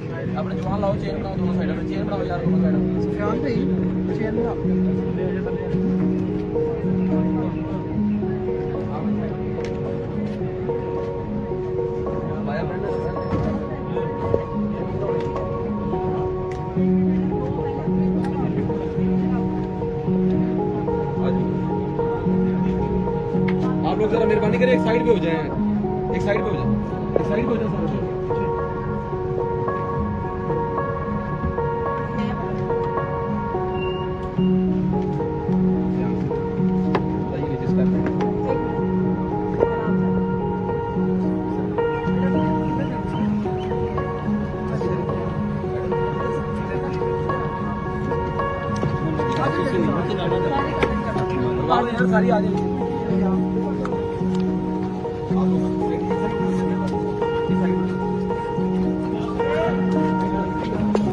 अपने जवान लाओ, चेन बनाओ दोनों साइड में, चेन बनाओ यार दोनों साइड। सुफियान भाई चेन बना आप लोग जरा मेहरबानी करें एक साइड पे हो जाए, एक साइड पे हो जाए, एक साइड पे हो जाए सर। सारी आ जाएगी।